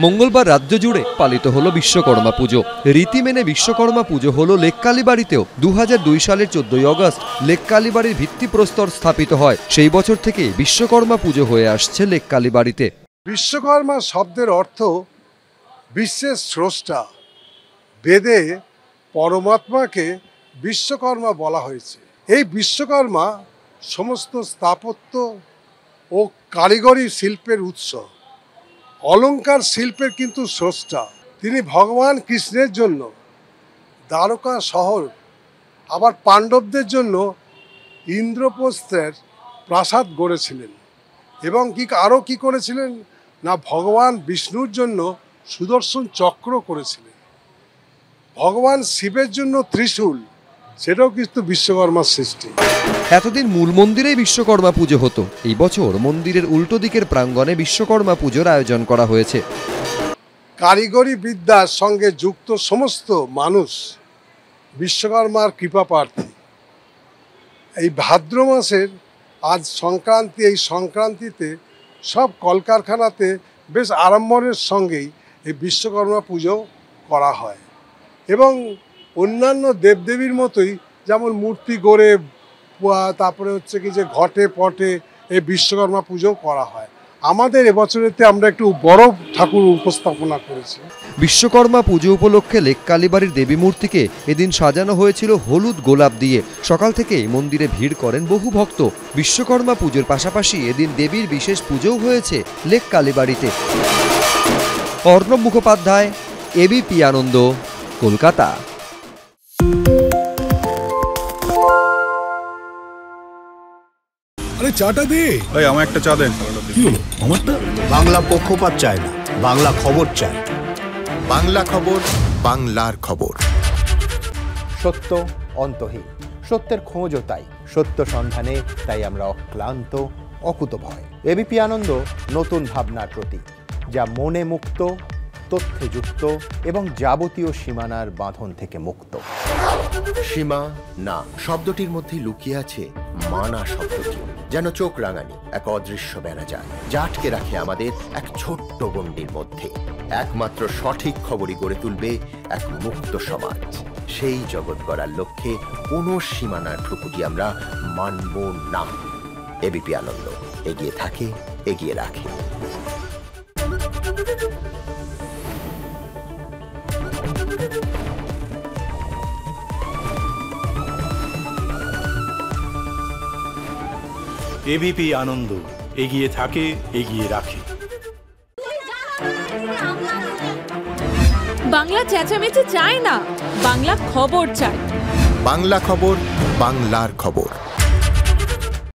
মঙ্গলবার রাজ্য জুড়ে পালিত হলো বিশ্বকর্মা পুজো। রীতি মেনে বিশ্বকর্মা পুজো হলো লেক কালীবাড়িতেও। 2002 সালের 14 আগস্ট লেক কালীবাড়ির ভিত্তিপ্রস্তর স্থাপিত হয়। সেই বছর থেকে বিশ্বকর্মা পুজো হয়ে আসছে লেক কালীবাড়িতে। বিশ্বকর্মা শব্দের অর্থ বিশ্বের স্রষ্টা। বেদে পরমাত্মাকে বিশ্বকর্মা বলা হয়েছে। এই বিশ্বকর্মা সমস্ত স্থাপত্য ও কারিগরি শিল্পের উৎস। অলঙ্কার শিল্পের কিন্তু স্রষ্টা। তিনি ভগবান কৃষ্ণের জন্য দ্বারকা শহর, আবার পাণ্ডবদের জন্য ইন্দ্রপ্রস্থের প্রাসাদ গড়েছিলেন এবং আরও কি করেছিলেন না, ভগবান বিষ্ণুর জন্য সুদর্শন চক্র করেছিলেন। ভগবান শিবের জন্য ত্রিশূল, সেটাও কিন্তু বিশ্বকর্মার সৃষ্টি। এতদিন মূল মন্দিরেই বিশ্বকর্মা পুজো হতো। এই বছর মন্দিরের উল্টো দিকের প্রাঙ্গণে বিশ্বকর্মা পুজোর আয়োজন করা হয়েছে। কারিগরি বিদ্যার সঙ্গে যুক্ত সমস্ত মানুষ বিশ্বকর্মার কৃপা প্রার্থী। এই ভাদ্র মাসের আজ সংক্রান্তি, এই সংক্রান্তিতে সব কলকারখানাতে বেশ আড়ম্বরের সঙ্গেই এই বিশ্বকর্মা পুজো করা হয় এবং অন্যান্য দেবদেবীর মতোই যেমন মূর্তি গড়ে, তারপরে হচ্ছে কি যে ঘটে পটে এই বিশ্বকর্মা পুজো করা হয়। আমাদের এবছরেতে আমরা একটু বড় ঠাকুর উপস্থাপনা করেছি। বিশ্বকর্মা পুজো উপলক্ষে লেক কালীবাড়ির দেবী মূর্তিকে এদিন সাজানো হয়েছিল হলুদ গোলাপ দিয়ে। সকাল থেকেই মন্দিরে ভিড় করেন বহু ভক্ত। বিশ্বকর্মা পুজোর পাশাপাশি এদিন দেবীর বিশেষ পুজোও হয়েছে লেক কালীবাড়িতে। অর্ণব মুখোপাধ্যায়, এবিপি আনন্দ, কলকাতা। আরে চাটা দে ভাই, আমার একটা চা দেন। কি হলো আমারটা? বাংলা পক্ষপাত চায় না, বাংলা খবর চায়। বাংলা খবর, বাংলার খবর। সত্য অন্তহীন, সত্যের খোঁজও তাই, সত্য সন্ধানে তাই আমরা অক্লান্ত, অকুতভয়। এবিপি আনন্দ নতুন ভাবনার প্রতীক, যা মনে মুক্ত, তথ্যে যুক্ত এবং যাবতীয় সীমানার বাঁধন থেকে মুক্ত। সীমা না শব্দটির মধ্যে লুকিয়ে আছে মানা শব্দটি, যেন চোখ রাঙানি এক অদৃশ্য বেড়াজাল, যা আটকে রাখে আমাদের এক ছোট্ট গণ্ডির মধ্যে। একমাত্র সঠিক খবরই গড়ে তুলবে এক মুক্ত সমাজ। সেই জগৎ গড়ার লক্ষ্যে কোনো সীমানার ঠুকুটি আমরা মানব না। এবিপি আনন্দ এগিয়ে থাকে, এগিয়ে রাখে। এবিপি আনন্দ এগিয়ে থাকে, এগিয়ে রাখে। বাংলা চেঁচামেচি চায় না, বাংলা খবর চায়। বাংলা খবর, বাংলার খবর।